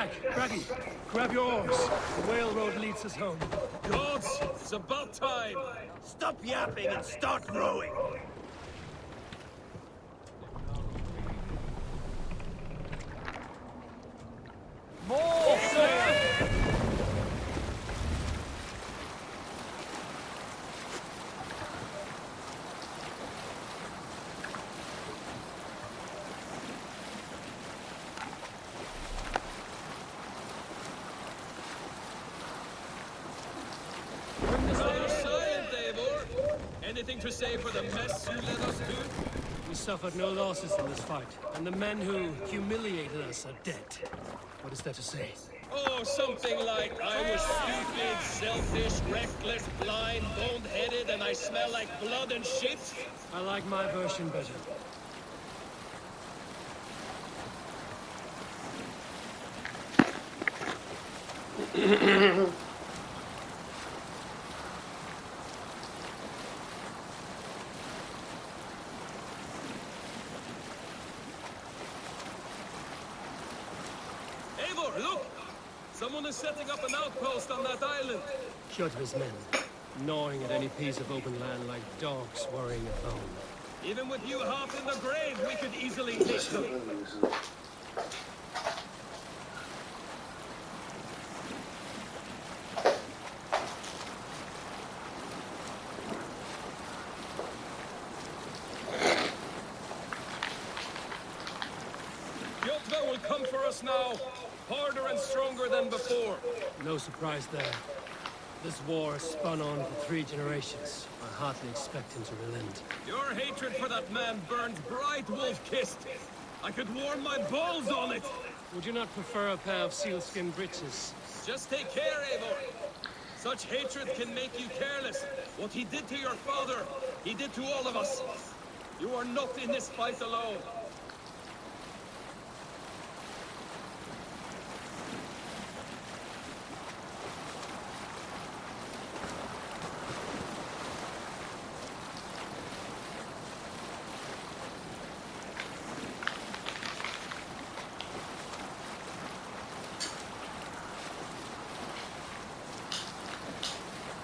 Stag, Brady, grab your oars. The whale road leads us home. Gods, it's about time! Stop yapping and start rowing! More sail! You're silent, Eivor. Anything to say for the mess you led us to? We suffered no losses in this fight, and the men who humiliated us are dead. What is there to say? Oh, something like, I was stupid, selfish, reckless, blind, bone-headed, and I smell like blood and shit? I like my version better. Eivor, look! Someone is setting up an outpost on that island. Kjotve's men, gnawing at any piece of open land like dogs worrying a bone. Even with you half in the grave, we could easily take them. Kjotve will come for us now, harder and stronger than before. No surprise there. This war has spun on for 3 generations. I hardly expect him to relent. Your hatred for that man burns bright, wolf-kissed. I could warm my balls on it. Would you not prefer a pair of sealskin breeches? Just take care, Eivor. Such hatred can make you careless. What he did to your father, he did to all of us. You are not in this fight alone.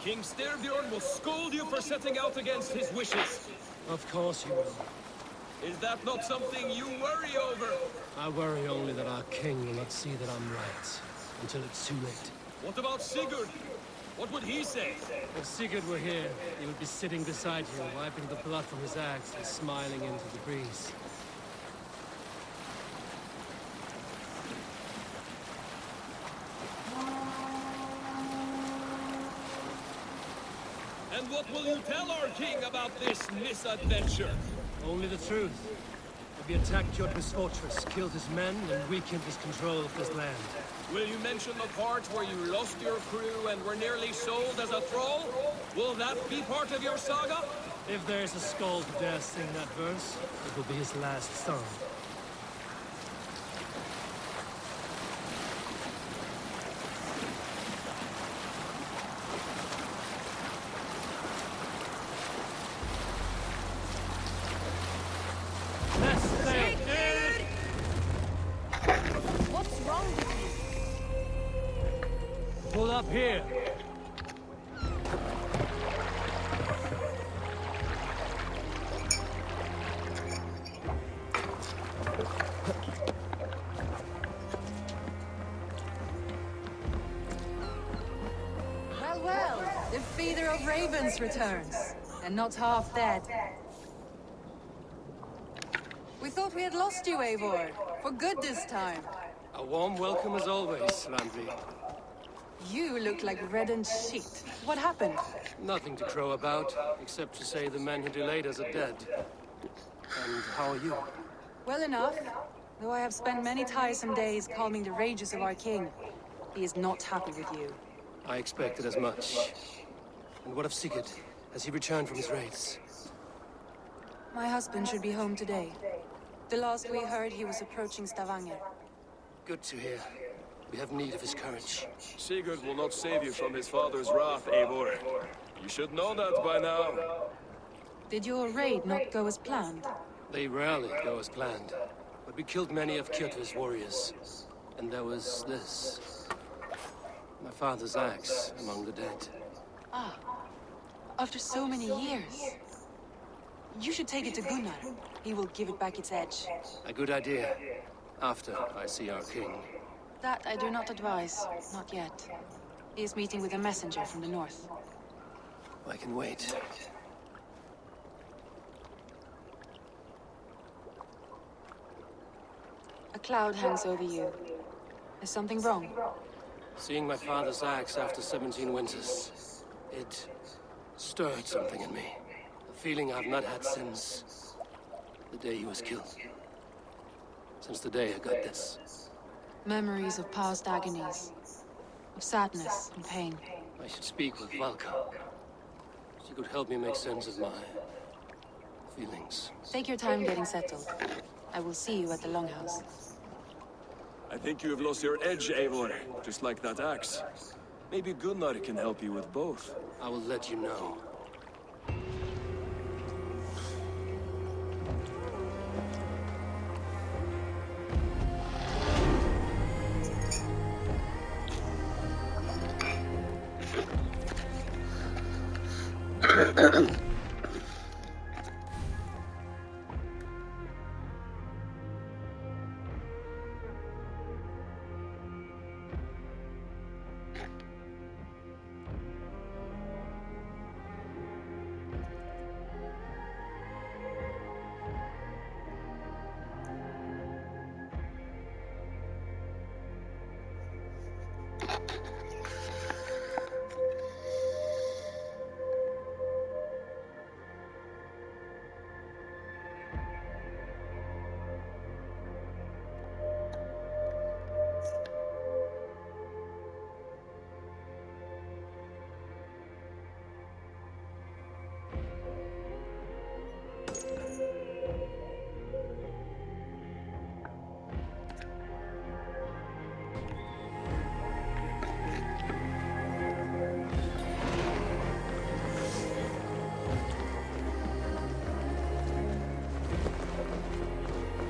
King Styrbjorn will scold you for setting out against his wishes. Of course you will. Is that not something you worry over? I worry only that our king will not see that I'm right, until it's too late. What about Sigurd? What would he say? If Sigurd were here, he would be sitting beside you, wiping the blood from his axe and smiling into the breeze. And what will you tell our king about this misadventure? Only the truth. That we attacked Kjotve's fortress, killed his men, and weakened his control of this land. Will you mention the part where you lost your crew and were nearly sold as a thrall? Will that be part of your saga? If there's a Skald who dares sing that verse, it will be his last song. What's wrong with you? Pull up here! Well, the feeder of ravens returns, and not half dead. We thought we had lost you, Eivor, for good this time. A warm welcome as always, Randvi. You look like reddened shit. What happened? Nothing to crow about, except to say the men who delayed us are dead. And how are you? Well enough, though I have spent many tiresome days calming the rages of our king. He is not happy with you. I expected as much. And what of Sigurd? Has he returned from his raids? My husband should be home today. The last we heard, he was approaching Stavanger. Good to hear. We have need of his courage. Sigurd will not save you from his father's wrath, Eivor. You should know that by now. Did your raid not go as planned? They rarely go as planned, but we killed many of Kjotve's warriors. And there was this. My father's axe among the dead. Ah, after so many years. You should take it to Gunnar. He will give it back its edge. A good idea. After I see our king. That I do not advise. Not yet. He is meeting with a messenger from the north. I can wait. A cloud hangs over you. Is something wrong? Seeing my father's axe after 17 winters, it stirred something in me. A feeling I've not had since the day he was killed. Since the day I got this. Memories of past agonies. Of sadness and pain. I should speak with Valka. She could help me make sense of my feelings. Take your time getting settled. I will see you at the Longhouse. I think you have lost your edge, Eivor, just like that axe. Maybe Gunnar can help you with both. I will let you know.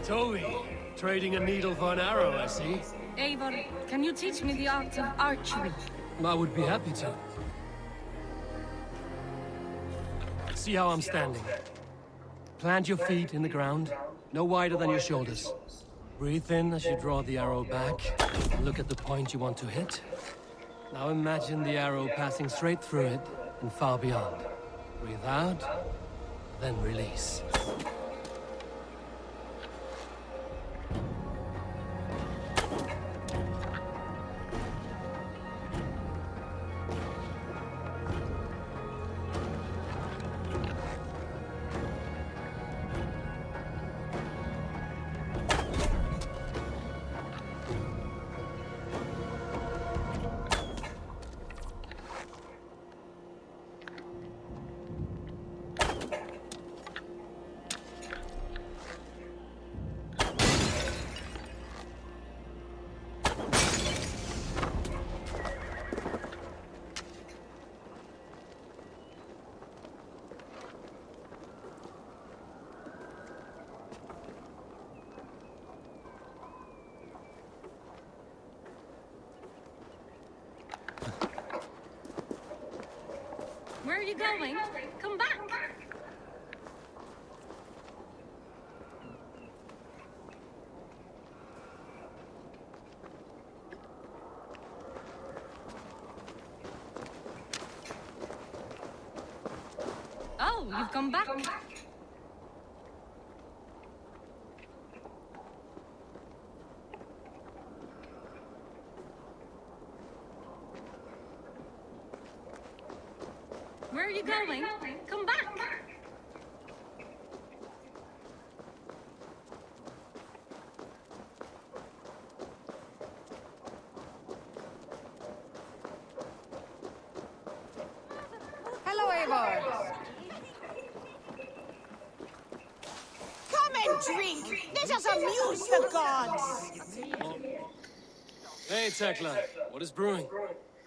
Toei, trading a needle for an arrow, I see. Eivor, can you teach me the art of archery? I would be happy to. See how I'm standing. Plant your feet in the ground, no wider than your shoulders. Breathe in as you draw the arrow back. Look at the point you want to hit. Now imagine the arrow passing straight through it and far beyond. Breathe out, then release. Where are you going? Come back! Oh, you've come back. Where are you going? Come back! Hello, Eivor. Come and drink. Let us amuse the gods. Hey, Tekla, what is brewing?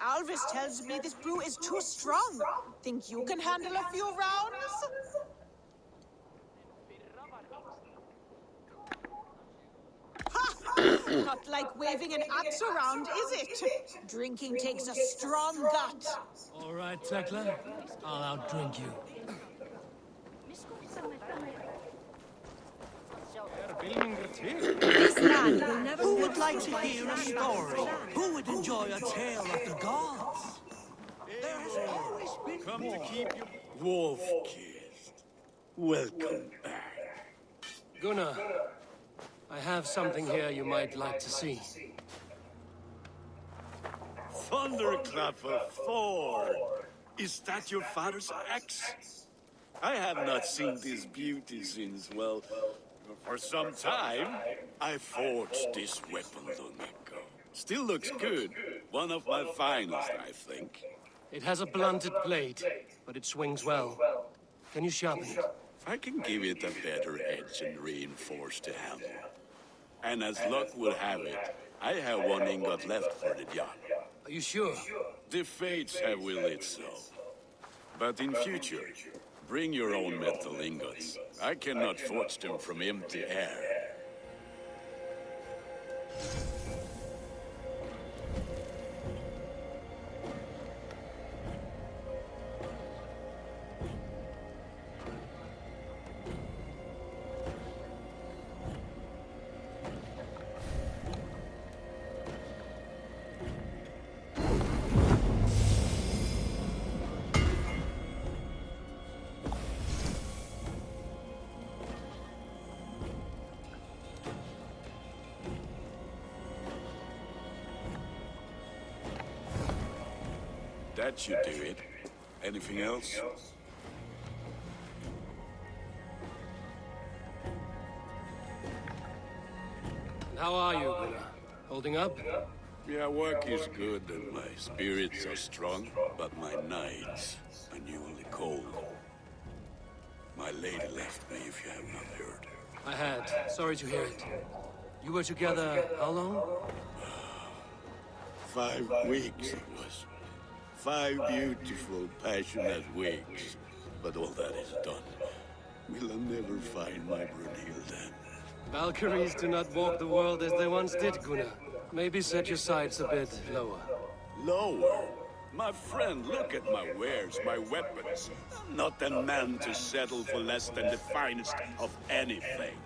Alvis tells me this brew is too strong. Think you can handle a few rounds? Ha! Not like waving an axe around, is it? Drinking takes a strong gut. All right, Tekla. I'll outdrink you. This land will never Who be would like to destroyed hear a by story? land. Who would enjoy a tale of the gods? There has always been Come war. to keep you... Wolf-kissed. Welcome back. Gunnar, I have something here you might like to see. Thunderclapper Thor! Is that your father's axe? I have not seen this beauty since, well, for some time. I forged this weapon long ago. Still looks good. One of my finest, I think. It has a blunted blade, but it swings well. Can you sharpen it? I can give it a better edge and reinforce the handle. And as luck will have it, I have one ingot left for the job. Are you sure? The fates have willed it so. But in future, bring your own metal ingots. I cannot forge them from empty air. That should do it. Anything else? And how are you, Gunnar? Holding up? Yeah, work is good and my spirits are strong, but my nights are newly cold. My lady left me, if you have not heard. I had. Sorry to hear it. You were together how long? 5 weeks it was. 5 beautiful, passionate weeks. But all that is done. Will I never find my Brunhilde? Valkyries do not walk the world as they once did, Gunnar. Maybe set your sights a bit lower. Lower? My friend, look at my wares, my weapons. I'm not a man to settle for less than the finest of anything.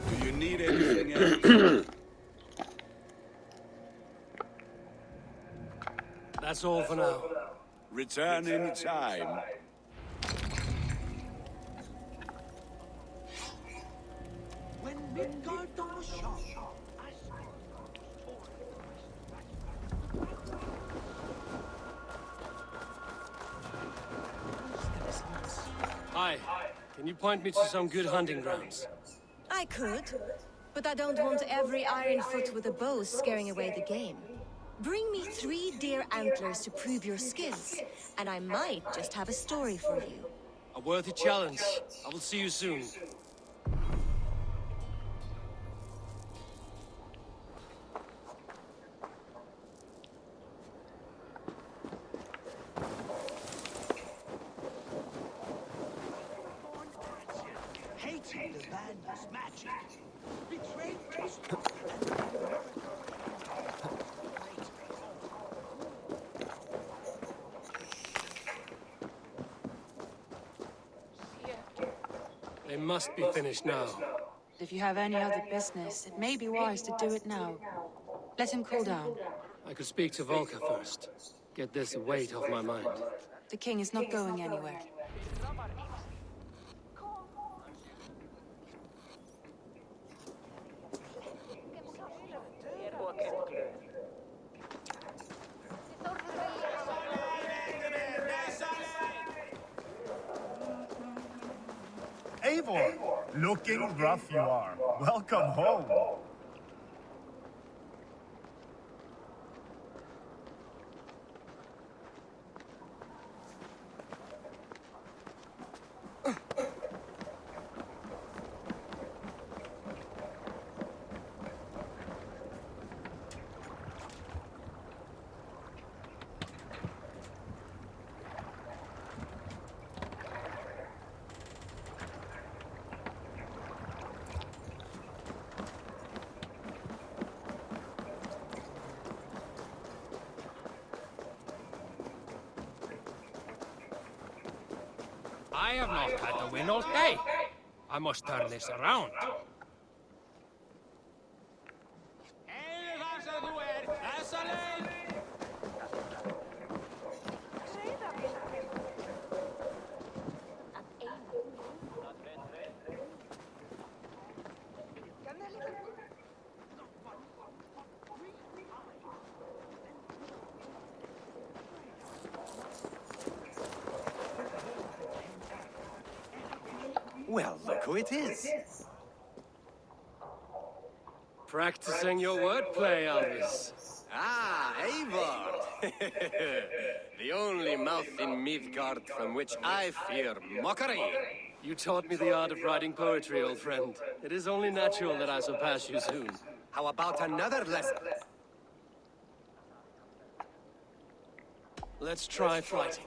Do you need anything else? That's all for now. Return any time. When Midgard was shot, Hi. Can you point me to some good hunting grounds? I could, but I don't want every Ironfoot with a bow scaring away the game. Bring me 3 deer antlers to prove your skills, and I might just have a story for you. A worthy challenge. I will see you soon. hated the band's magic, betrayed trust, They must be finished now. If you have any other business, it may be wise to do it now. Let him cool down. I could speak to Volker first. Get this weight off my mind. The king is not going anywhere. Eivor, looking rough you are. Welcome home. have not had the win all day. I must turn this around. Well, look who it is. Practicing your wordplay, Alvis. Ah, Eivor! The only mouth in Midgard from which I fear mockery. You taught me the art of writing poetry, old friend. It is only natural that I surpass you soon. How about another lesson? Let's try flighting.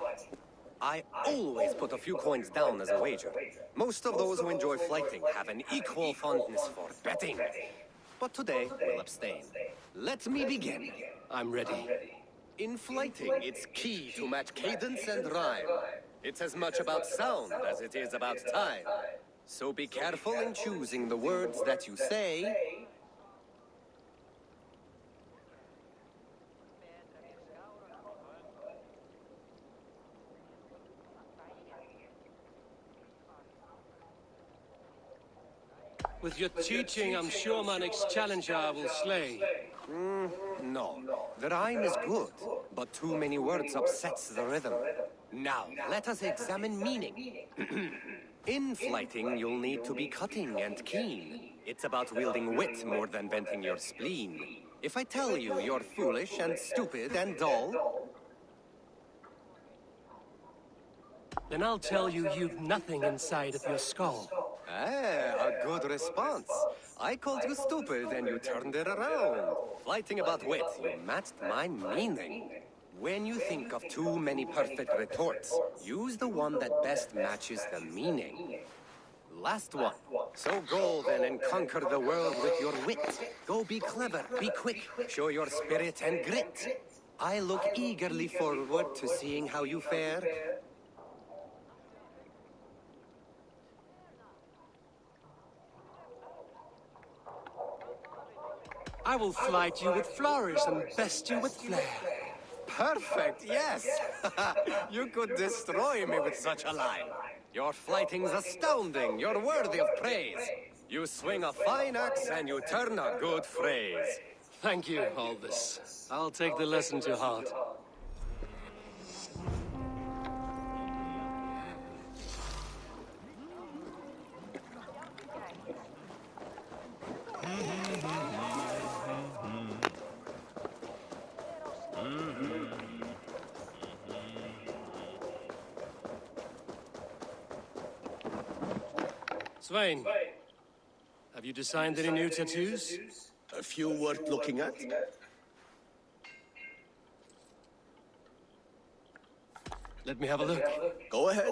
I always put a few coins down as a wager. Most of those who enjoy flighting have an equal fondness for betting. But today, we'll abstain. Let me begin. I'm ready. In flighting, it's key to match cadence and rhyme. It's as much about sound as it is about time. So be careful in choosing the words that you say. With your teaching, I'm sure my next challenger I will slay. No. The rhyme is good, but too many words upsets the rhythm. Now, let us examine meaning. In flighting, you'll need to be cutting and keen. It's about wielding wit more than venting your spleen. If I tell you you're foolish and stupid and dull, then I'll tell you you've nothing inside of your skull. Ah, a good response. I called you stupid and you turned it around. Flighting about wit, you matched my meaning. When you think of too many perfect retorts, use the one that best matches the meaning. Last one. So go then and conquer the world with your wit. Go be clever, be quick, show your spirit and grit. I look eagerly forward to seeing how you fare. I will flight you with flourish and best you with flair. Perfect, yes! You could destroy me with such a line. Your flighting's astounding, you're worthy of praise. You swing a fine axe and you turn a good phrase. Thank you, Alvis. I'll take the lesson to heart. Svein, have you designed any new tattoos? A few worth looking at? Let me have a look. Go ahead.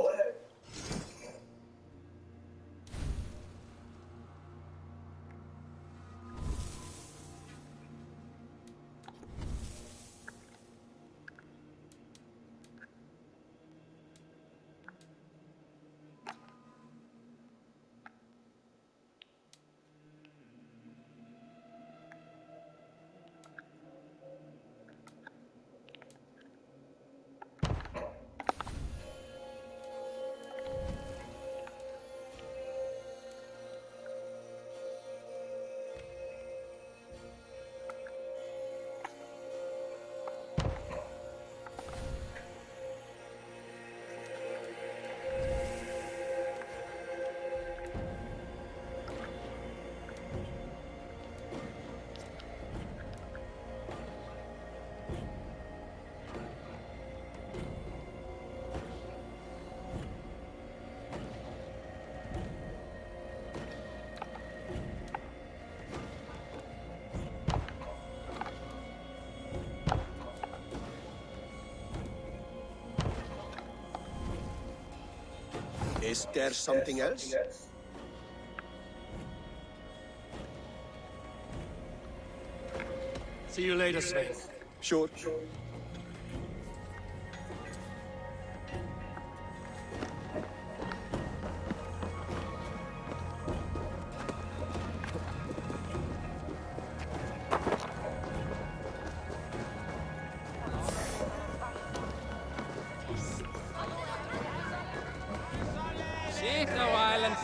Is there something else? See you later, Svein. Sure.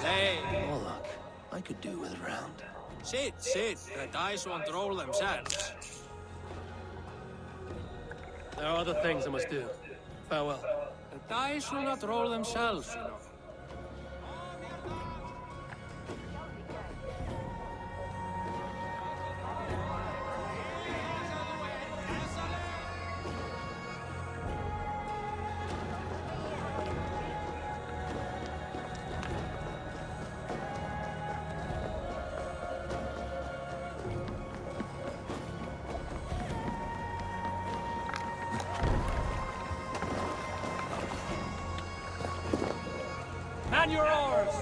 Hey, Oh, look. I could do with a round. sit. The dice won't roll themselves. There are other things I must do. Farewell. The dice will not roll themselves, you know. Man your oars!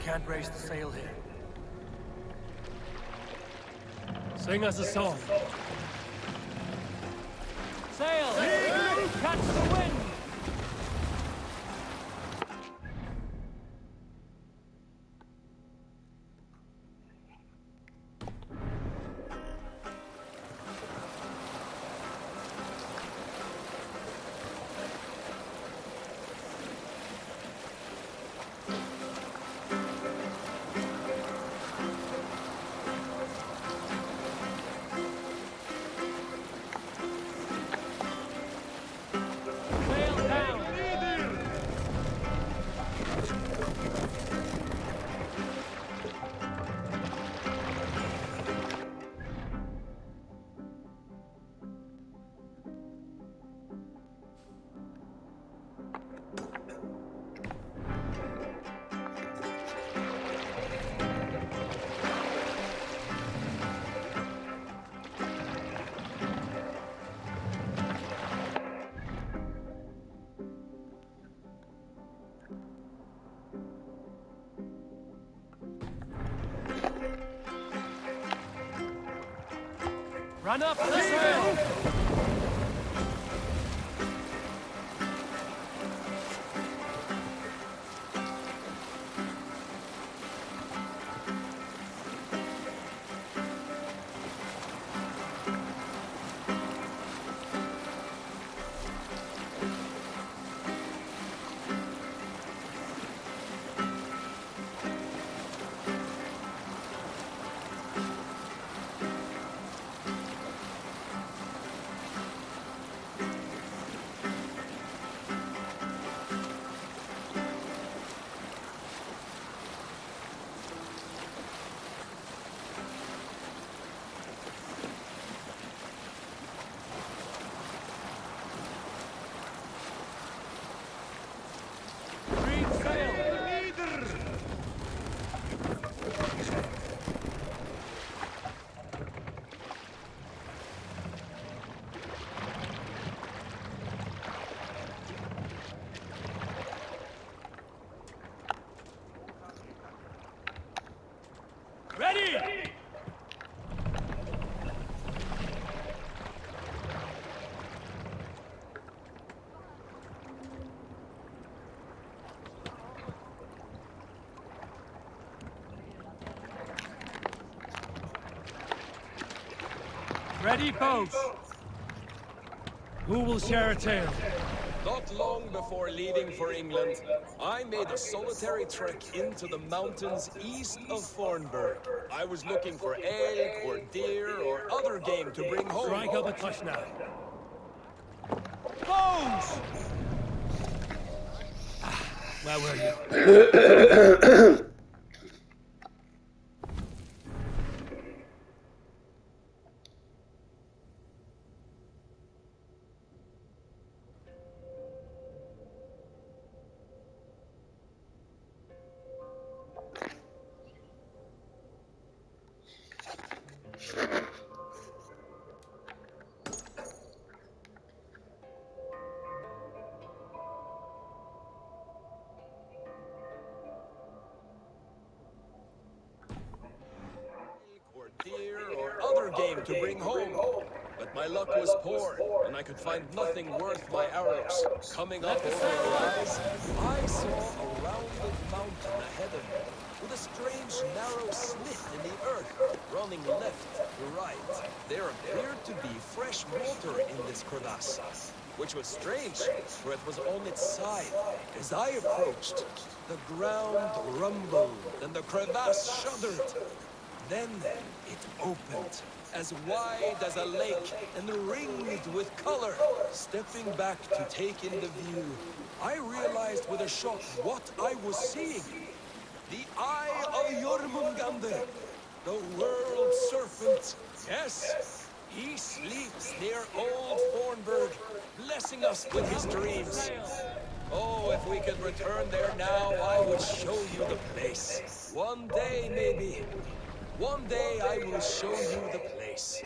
Can't raise the sail here. Sing us a song. Sail! Catch the wind! Sail down! Run up the sail! Ready! Ready, folks! Who will share a tale? Not long before leaving for England, I made a solitary trek into the mountains east of Thornburg. I was looking for elk or deer or other game to bring home. Strike up a touch now. Bones! Where were you? Or deer or other game to bring home. But my luck was poor, and I could find nothing worth my arrows. Coming up over the rise, I saw a rounded mountain ahead of me. with a strange narrow slit in the earth, running left to right. There appeared to be fresh water in this crevasse, which was strange, for it was on its side. As I approached, the ground rumbled and the crevasse shuddered. Then it opened, as wide as a lake and ringed with color. Stepping back to take in the view, I realized with a shock what I was seeing. The Eye of Jormungandr, the World Serpent. Yes, he sleeps near Old Thornburg, blessing us with his dreams. Oh, if we could return there now, I would show you the place. One day, maybe. One day I will show you the place.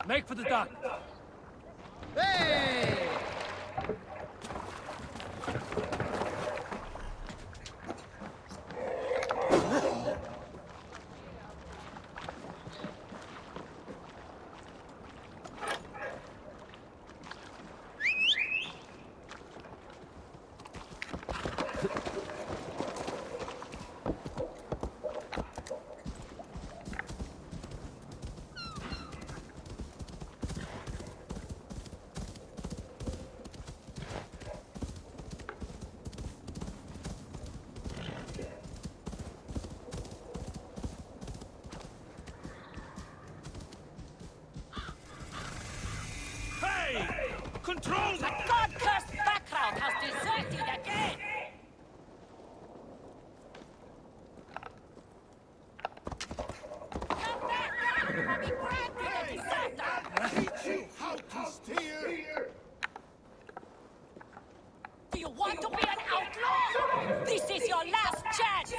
Make for the dock. Hey! Control! The god-cursed background has deserted again! Come back! I'll be branded a deserter! Teach you how to steer! Do you want to be an outlaw? This is your last chance!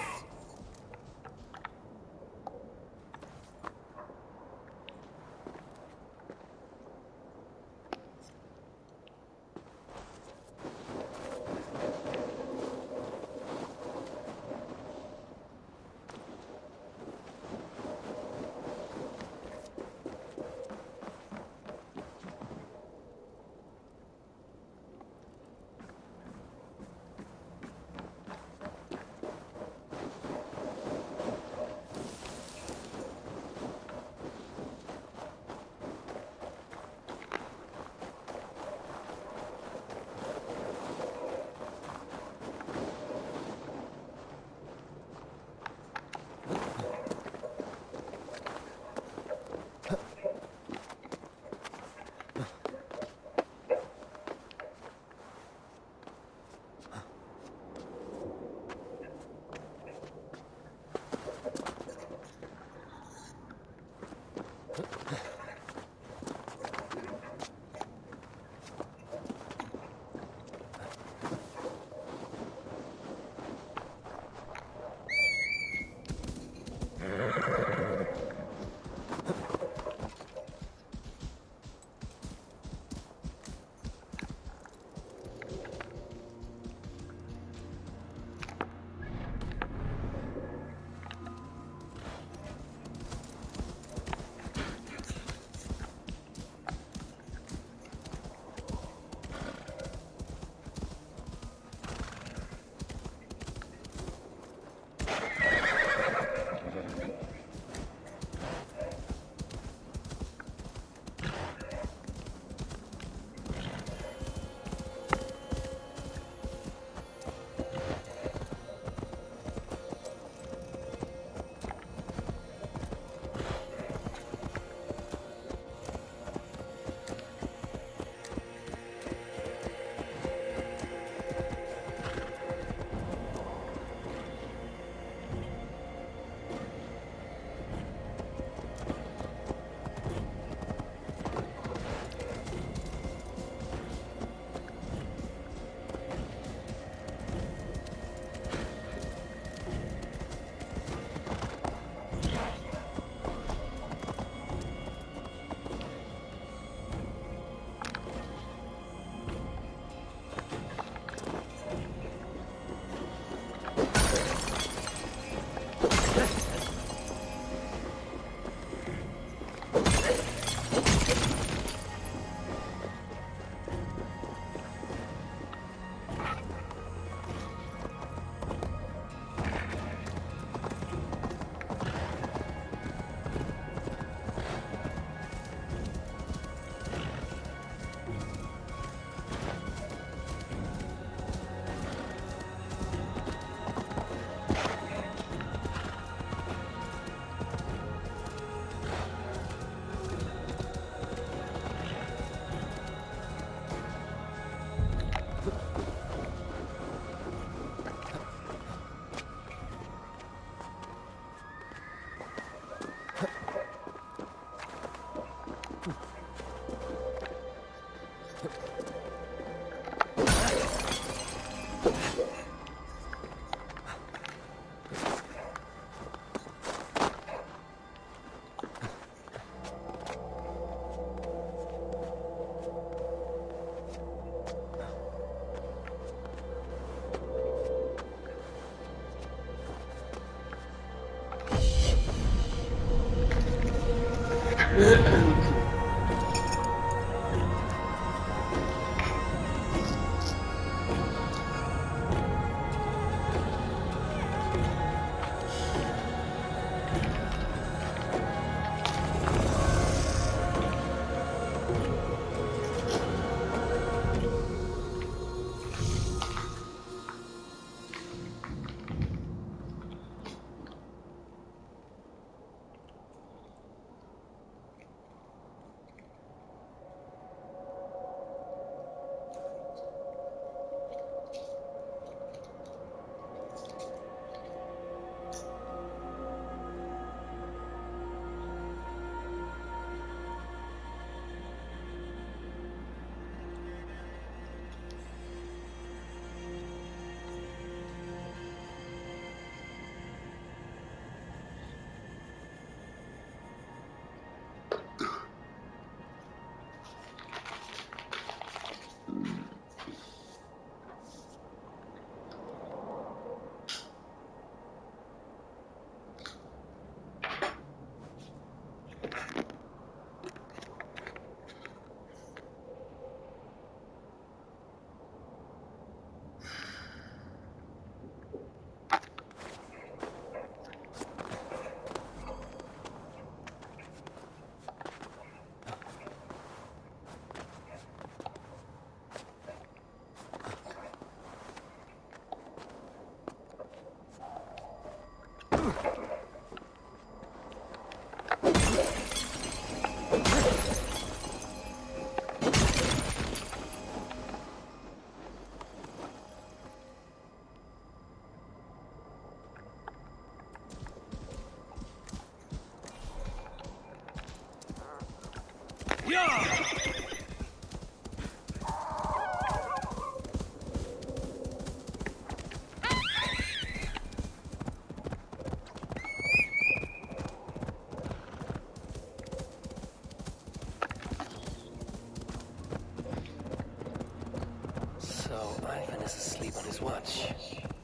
So, Ivan is asleep on his watch.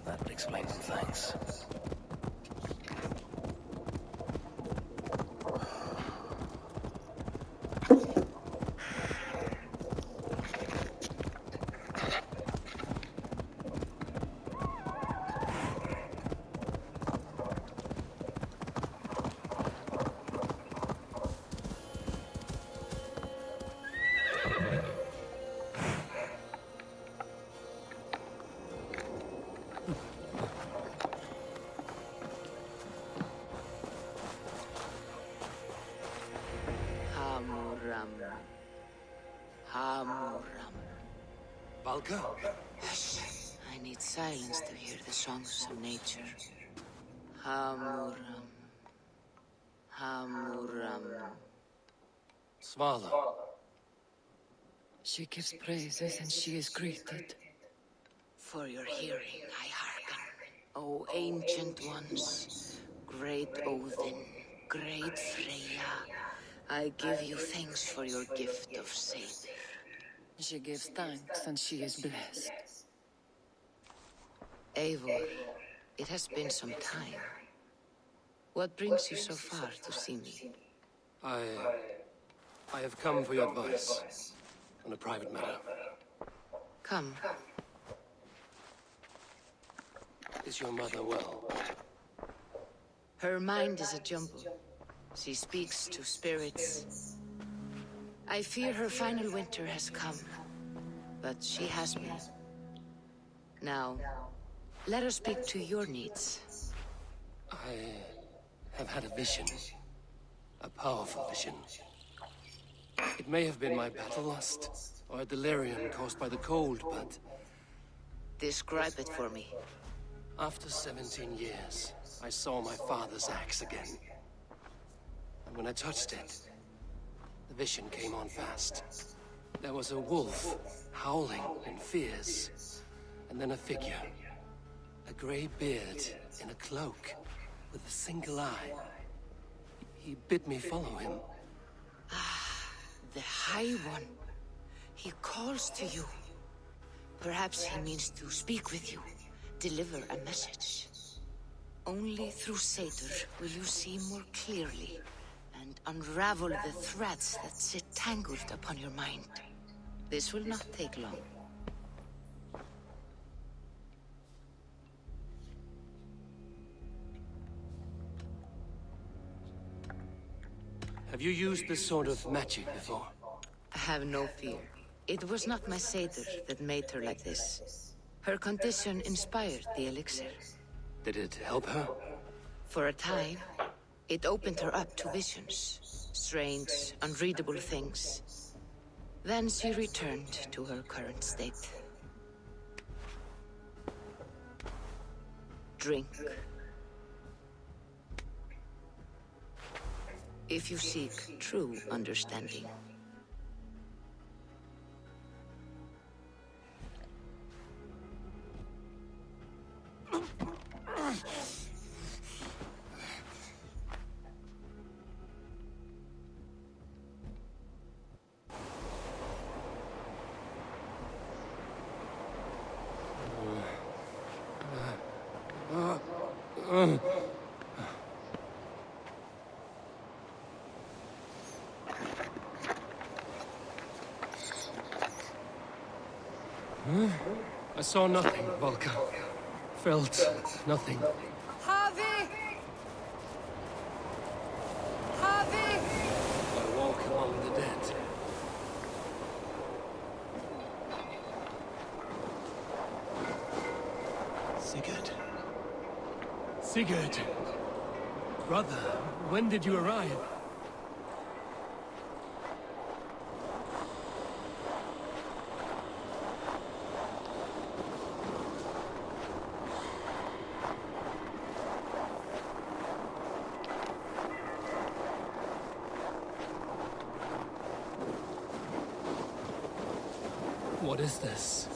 That would explain some things. Hamuram. Balka? Hush. I need silence to hear the songs of nature. Hamuram. Hamuram. Svala. She gives praises and she is greeted. For your hearing, I hearken. O ancient ones, great Odin, great Freya, I give you thanks for your gift of Savior. She gives thanks and she is blessed. Eivor, it has been some time. What brings you so far to see me? I have come for your advice on a private matter. Come. Is your mother well? Her mind is a jumble. She speaks to spirits. I fear her final winter has come, but she has me. Now, let us speak to your needs. I have had a vision. A powerful vision. It may have been my battle lust, or a delirium caused by the cold, but... Describe it for me. After 17 years, I saw my father's axe again. And when I touched it, the vision came on fast. There was a wolf, howling and fierce. and then a figure. A grey beard in a cloak, with a single eye. He bid me follow him. Ah, the High One. He calls to you. Perhaps he means to speak with you, deliver a message. Only through Seder will you see more clearly and unravel the threads that sit tangled upon your mind. This will not take long. Have you used this sort of magic before? Have no fear. It was not my Seder that made her like this. Her condition inspired the elixir. Did it help her? For a time, it opened her up to visions. Strange, unreadable things. Then she returned to her current state. Drink. If you seek true understanding. I saw nothing, Volka. Felt nothing. Javi! Javi! I walk among the dead. Sigurd. Sigurd! Brother, when did you arrive? What is this?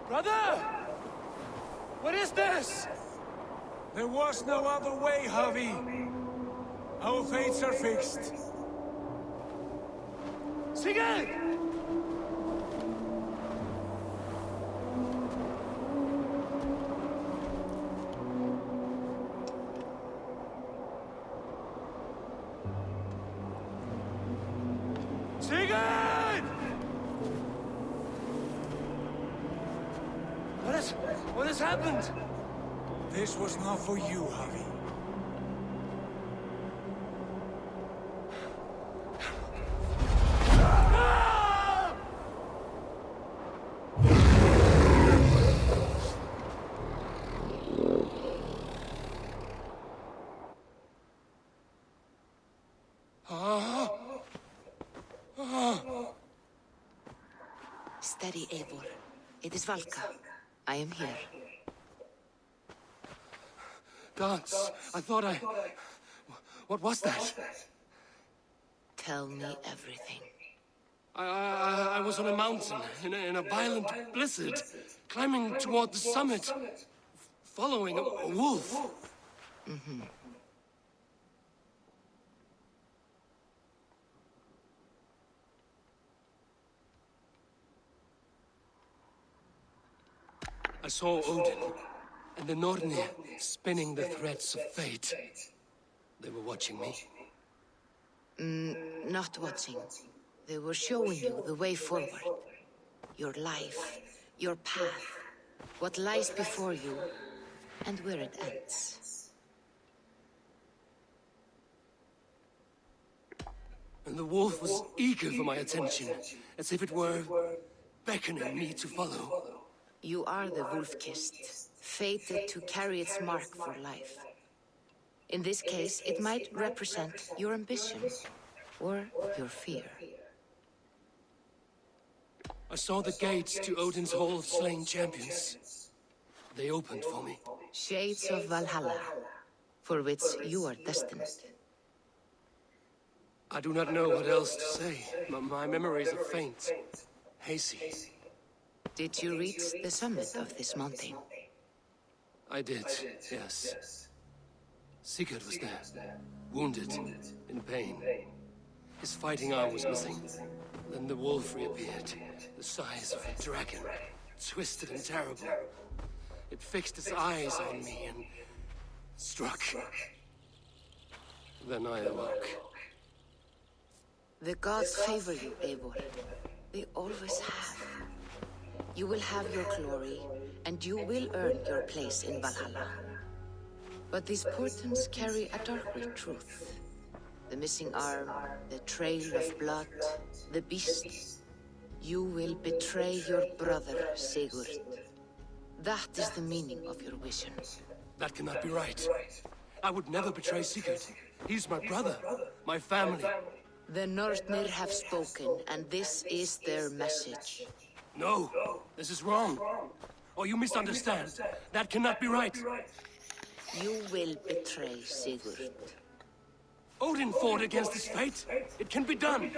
Brother! What is this? There was no other way, Javi. Our fates are fixed. Sigurd! Sigurd! What has happened? This was not for you, Javi. Steady, Eivor. It is Valka. I am here. Gods, I thought I... What was that? Tell me everything. I was on a mountain, in a violent blizzard, climbing toward the summit, following a wolf. Mm-hmm. I saw Odin and the Nornir spinning the threads of fate. They were watching me. Not watching. They were showing you the way forward. Your life, your path, what lies before you, and where it ends. And the wolf was eager for my attention, as if it were beckoning me to follow. You are the wolf-kissed, fated to carry its mark for life. In this case, it might represent your ambition, or your fear. I saw the gates to Odin's Hall of Slain Champions. They opened for me. Shades of Valhalla, for which you are destined. I do not know what else to say. My memories are faint, hazy. Did you reach the summit of this mountain? I did, yes. Sigurd was there, wounded, in pain. His fighting arm was missing. Then the wolf reappeared, the size of a dragon, twisted and terrible. It fixed its eyes on me and struck. Then I awoke. The gods favor you, Eivor. They always have. You will have your glory, and you will earn your place in Valhalla. But these portents carry a darker truth. The missing arm, the trail of blood, the beast. You will betray your brother, Sigurd. That is the meaning of your vision. That cannot be right. I would never betray Sigurd. He's my brother, my family. The Nornir have spoken, and this is their message. No, this is wrong. Or you misunderstand. That cannot be right. You will betray Sigurd. Odin fought against his fate. It can be done.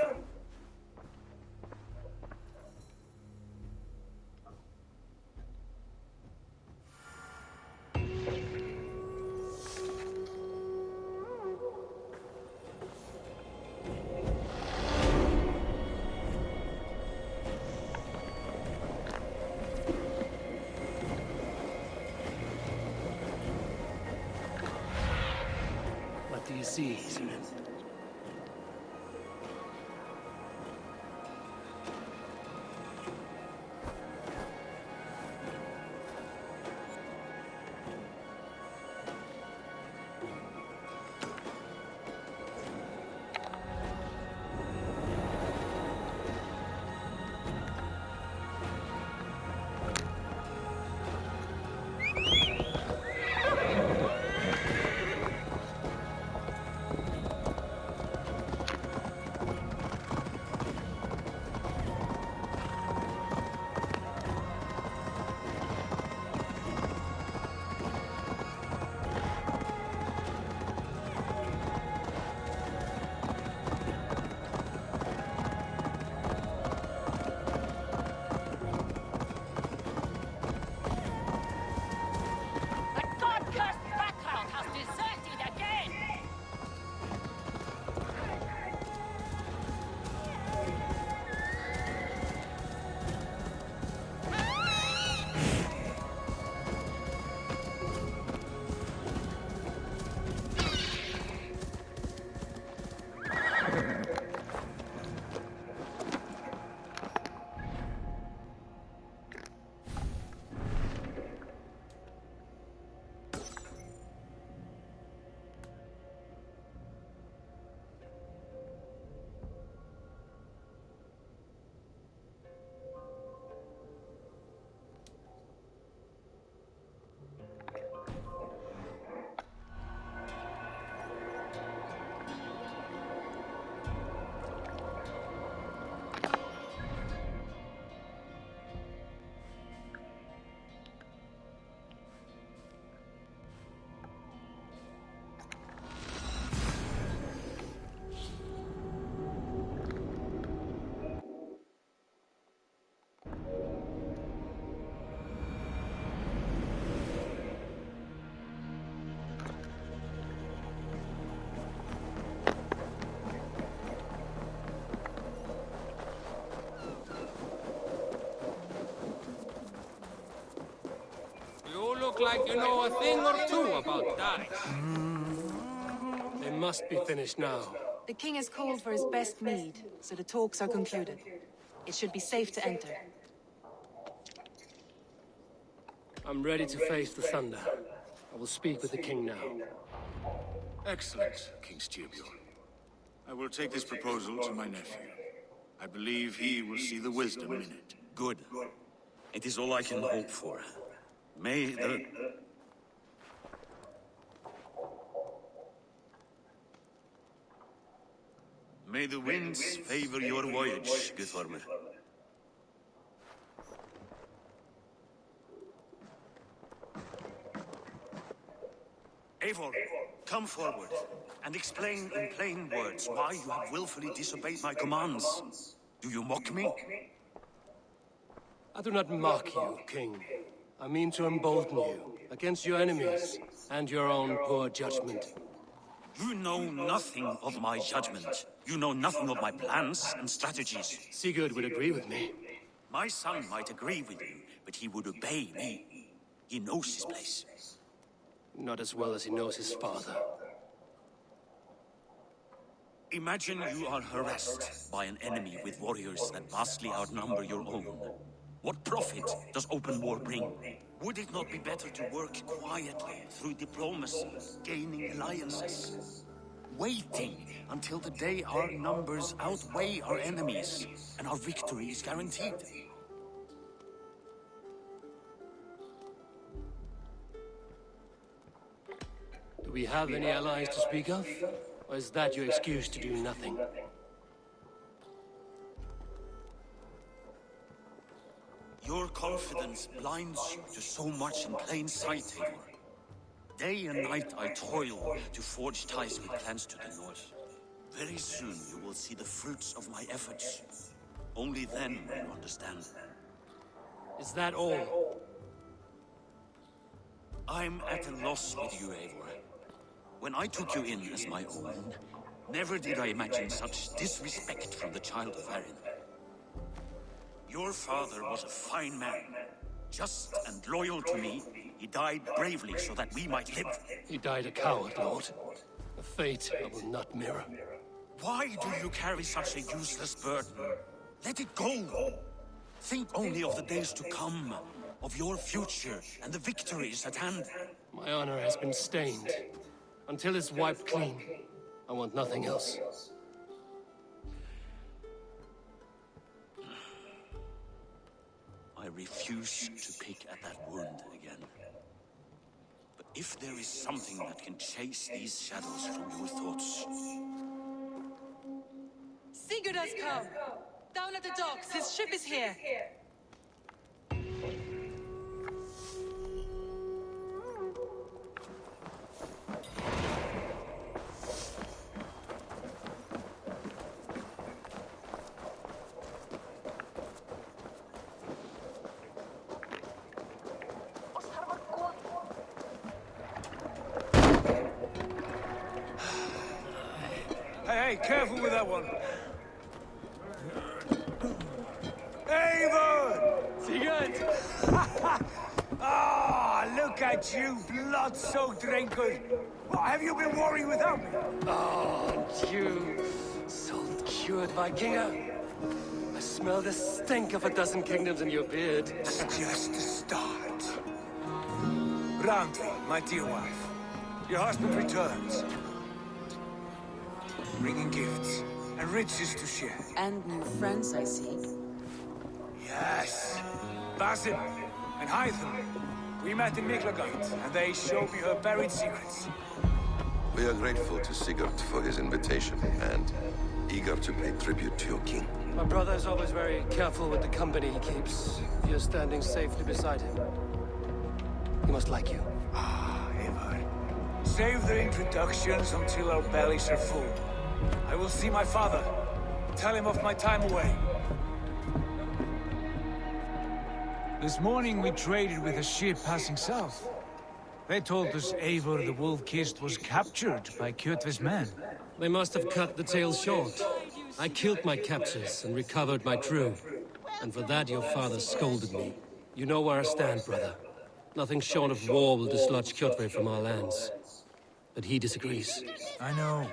What do you see, Sunan? Look like you know a thing or two about dice. They must be finished now. The king has called for his best mead, so the talks are concluded. It should be safe to enter. I'm ready to face the thunder. I will speak with the king now. Excellent, King Styrbjorn. I will take this proposal to my nephew. I believe he will see the wisdom in it. Good. It is all I can hope for. May the... May the winds favor your voyage, Guthorm. Eivor, come forward and explain in plain words why you have willfully disobeyed my commands. Do you mock me? I do not mock you, King. I mean to embolden you against your enemies and your own poor judgment. You know nothing of my judgment. You know nothing of my plans and strategies. Sigurd would agree with me. My son might agree with you, but he would obey me. He knows his place. Not as well as he knows his father. Imagine you are harassed by an enemy with warriors that vastly outnumber your own. What profit does open war bring? Would it not be better to work quietly through diplomacy, gaining alliances? Waiting until the day our numbers outweigh our enemies and our victory is guaranteed. Do we have any allies to speak of? Or is that your excuse to do nothing? Your confidence blinds you to so much in plain sight, Eivor. Day and night I toil to forge ties with clans to the north. Very soon you will see the fruits of my efforts. Only then will you understand. Is that all? I'm at a loss with you, Eivor. When I took you in as my own, never did I imagine such disrespect from the child of Erin. Your father was a fine man, just and loyal to me. He died bravely so that we might live. He died a coward, Lord. A fate I will not mirror. Why do you carry such a useless burden? Let it go. Think only of the days to come, of your future and the victories at hand. My honor has been stained. Until it's wiped clean, I want nothing else. I refuse to pick at that wound again. But if there is something that can chase these shadows from your thoughts... Sigurd has come! Down at the docks, his ship is here! Hey, careful with that one. Eivor! Sigurd! Ah, look at you, blood-soaked drinkers. What have you been worrying without me? Oh, you salt-cured Vikinger. I smell the stink of a dozen kingdoms in your beard. It's just the start. Randvi, my dear wife, your husband returns. Bringing gifts and riches to share. And new friends, I see. Yes. Basim and Hytham. We met in Miklagard, and they showed me her buried secrets. We are grateful to Sigurd for his invitation, and eager to pay tribute to your king. My brother's always very careful with the company he keeps. If you're standing safely beside him, he must like you. Ah, Eivor. Save the introductions until our bellies are full. I will see my father. Tell him of my time away. This morning we traded with a ship passing south. They told us Eivor the Wolf-Kissed was captured by Kjotve's men. They must have cut the tale short. I killed my captors and recovered my crew. And for that your father scolded me. You know where I stand, brother. Nothing short of war will dislodge Kjotve from our lands. But he disagrees. I know.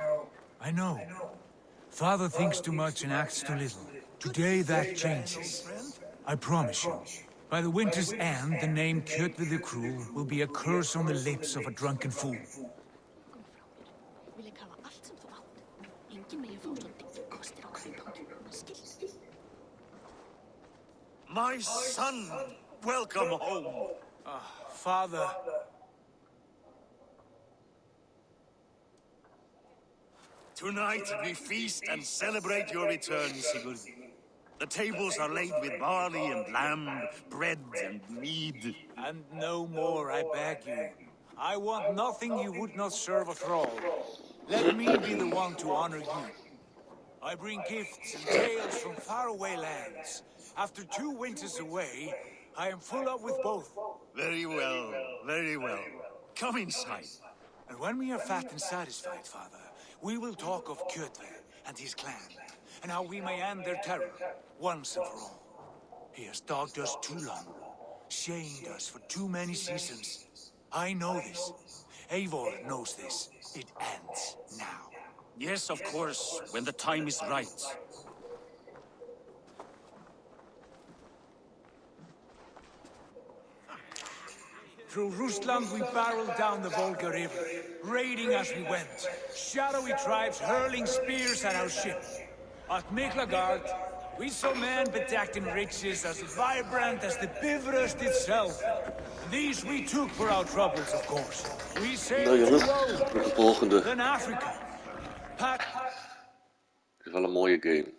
Father thinks too much and acts too little. Today that changes. I promise you. By the winter's end, the name Kjotve the Cruel will be a curse on the lips of a drunken fool. My son, welcome home. Father. Tonight we feast and celebrate your return, Sigurd. The tables are laid with barley and lamb, bread and mead. And no more, I beg you. I want nothing you would not serve a thrall. Let me be the one to honor you. I bring gifts and tales from faraway lands. After 2 winters away, I am full up with both. Very well, very well. Come inside. And when we are fat and satisfied, Father, we will talk of Kjotve and his clan, and how we may end their terror, once and for all. He has dogged us too long, shamed us for too many seasons. I know this. Eivor knows this. It ends now. Yes, of course, when the time is right. Through Rusland we barreled down the Volga River, raiding as we went. Shadowy tribes hurling spears at our ship. At Miklagard, we saw men bedecked in riches as vibrant as the Bifrost itself. These we took for our troubles, of course. We sailed to Rome, then Africa. Het is wel een mooie game.